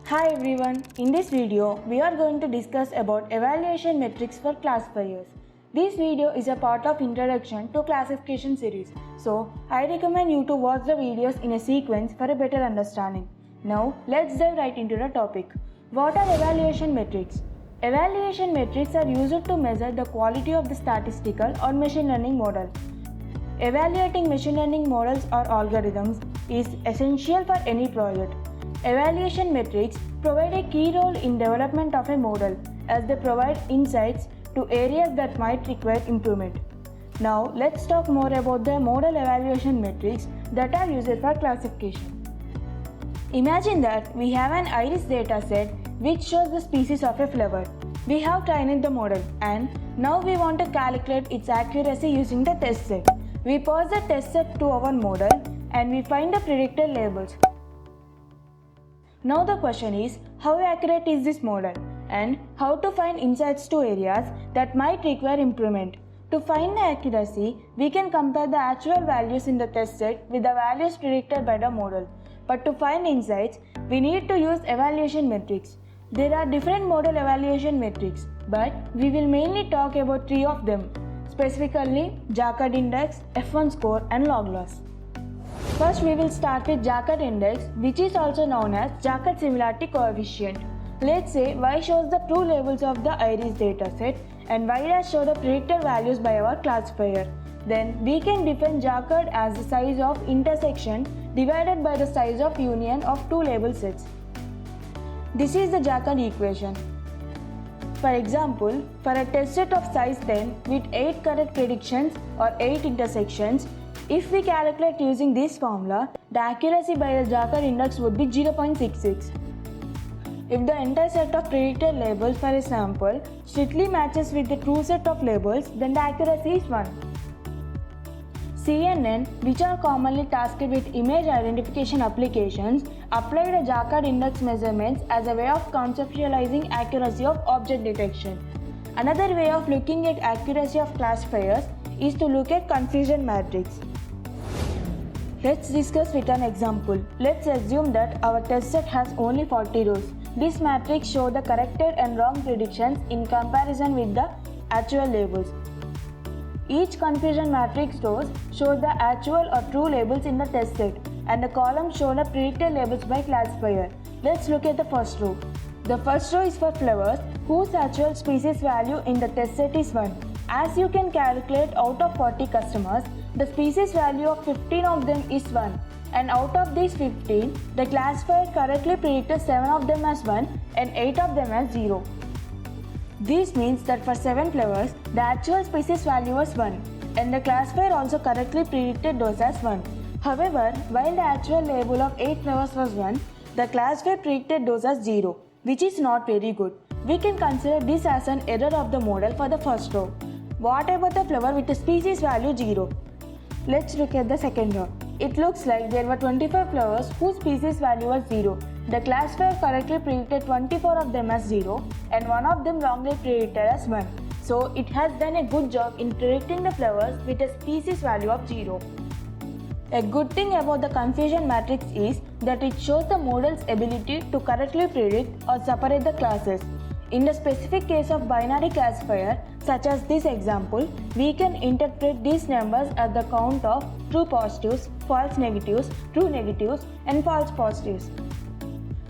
Hi everyone, in this video we are going to discuss about evaluation metrics for classifiers. This video is a part of introduction to classification series, so I recommend you to watch the videos in a sequence for a better understanding. Now let's dive right into the topic. What are evaluation metrics? Evaluation metrics are used to measure the quality of the statistical or machine learning model. Evaluating machine learning models or algorithms is essential for any project. Evaluation metrics provide a key role in development of a model as they provide insights to areas that might require improvement. Now let's talk more about the model evaluation metrics that are used for classification. Imagine that we have an iris dataset which shows the species of a flower. We have trained the model and now we want to calculate its accuracy using the test set. We pass the test set to our model and we find the predicted labels. Now the question is, how accurate is this model and how to find insights to areas that might require improvement. To find the accuracy, we can compare the actual values in the test set with the values predicted by the model. But to find insights, we need to use evaluation metrics. There are different model evaluation metrics, but we will mainly talk about three of them, specifically Jaccard index, F1 score and log loss. First, we will start with Jaccard index, which is also known as Jaccard similarity coefficient. Let's say y shows the true labels of the iris dataset and y dash show the predicted values by our classifier. Then we can define Jaccard as the size of intersection divided by the size of union of two label sets. This is the Jaccard equation. For example, for a test set of size 10 with 8 correct predictions or 8 intersections, if we calculate using this formula, the accuracy by the Jaccard index would be 0.66. If the entire set of predicted labels for a sample strictly matches with the true set of labels, then the accuracy is 1. CNN, which are commonly tasked with image identification applications, apply the Jaccard index measurements as a way of conceptualizing accuracy of object detection. Another way of looking at accuracy of classifiers is to look at confusion matrix. Let's discuss with an example. Let's assume that our test set has only 40 rows. This matrix shows the corrected and wrong predictions in comparison with the actual labels. Each confusion matrix rows shows the actual or true labels in the test set and the columns show the predicted labels by classifier. Let's look at the first row. The first row is for flowers whose actual species value in the test set is 1. As you can calculate, out of 40 customers, the species value of 15 of them is 1, and out of these 15, the classifier correctly predicted 7 of them as 1 and 8 of them as 0. This means that for 7 flowers, the actual species value was 1, and the classifier also correctly predicted those as 1. However, while the actual label of 8 flowers was 1, the classifier predicted those as 0, which is not very good. We can consider this as an error of the model for the first row. What about the flower with the species value 0? Let's look at the second row. It looks like there were 25 flowers whose species value was 0. The classifier correctly predicted 24 of them as 0 and one of them wrongly predicted as 1. So it has done a good job in predicting the flowers with a species value of 0. A good thing about the confusion matrix is that it shows the model's ability to correctly predict or separate the classes. In the specific case of binary classifier, such as this example, we can interpret these numbers as the count of true positives, false negatives, true negatives, and false positives.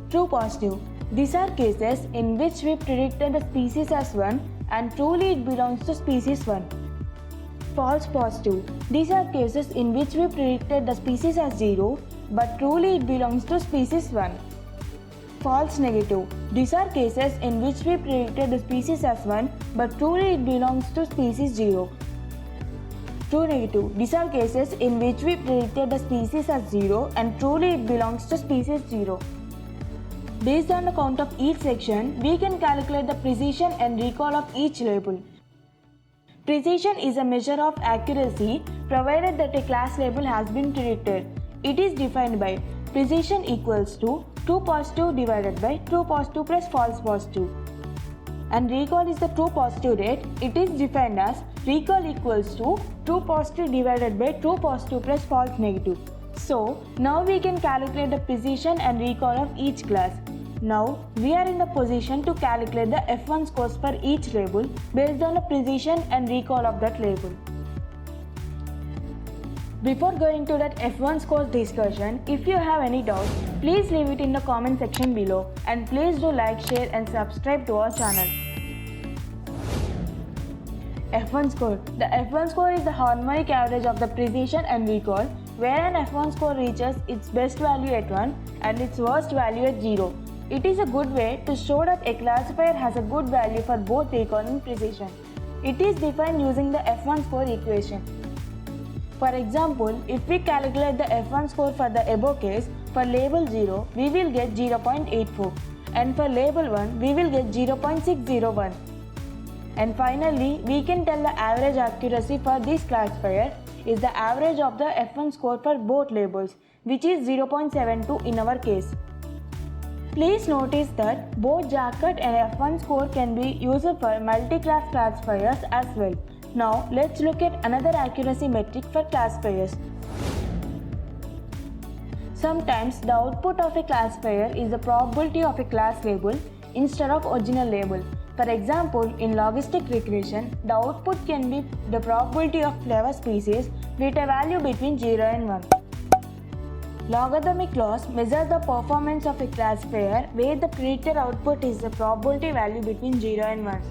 True positive. These are cases in which we predicted the species as 1 and truly it belongs to species 1. False positive. These are cases in which we predicted the species as 0 but truly it belongs to species 1. False negative. These are cases in which we predicted the species as 1 but truly it belongs to species 0. True negative. These are cases in which we predicted the species as 0 and truly it belongs to species 0. Based on the count of each section, we can calculate the precision and recall of each label. Precision is a measure of accuracy provided that a class label has been predicted. It is defined by precision equals to true positive divided by true positive plus false positive. And recall is the true positive rate. It is defined as recall equals to true positive divided by true positive plus false negative. So now we can calculate the precision and recall of each class. Now we are in the position to calculate the F1 scores for each label based on the precision and recall of that label. Before going to that F1 scores discussion, if you have any doubts, please leave it in the comment section below, and please do like, share and subscribe to our channel. F1 score. The F1 score is the harmonic average of the precision and recall, where an F1 score reaches its best value at 1 and its worst value at 0. It is a good way to show that a classifier has a good value for both recall and precision. It is defined using the F1 score equation. For example, if we calculate the F1 score for the above case, for label 0, we will get 0.84, and for label 1, we will get 0.601. And finally, we can tell the average accuracy for this classifier is the average of the F1 score for both labels, which is 0.72 in our case. Please notice that both Jacquard and F1 score can be used for multi-class classifiers as well. Now let's look at another accuracy metric for classifiers. Sometimes the output of a classifier is the probability of a class label instead of original label. For example, in logistic regression, the output can be the probability of flavor species with a value between 0 and 1. Logarithmic loss measures the performance of a classifier where the predicted output is the probability value between 0 and 1.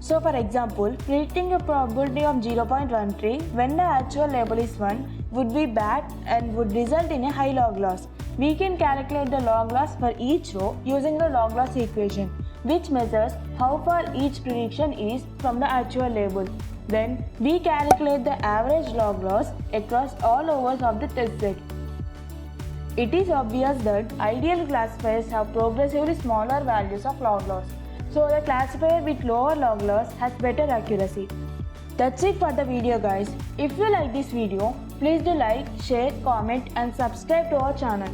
So for example, predicting a probability of 0.13 when the actual label is 1 would be bad and would result in a high log loss. We can calculate the log loss for each row using the log loss equation, which measures how far each prediction is from the actual label. Then we calculate the average log loss across all overs of the test set. It is obvious that ideal classifiers have progressively smaller values of log loss. So the classifier with lower log loss has better accuracy. That's it for the video guys. If you like this video, please do like, share, comment and subscribe to our channel.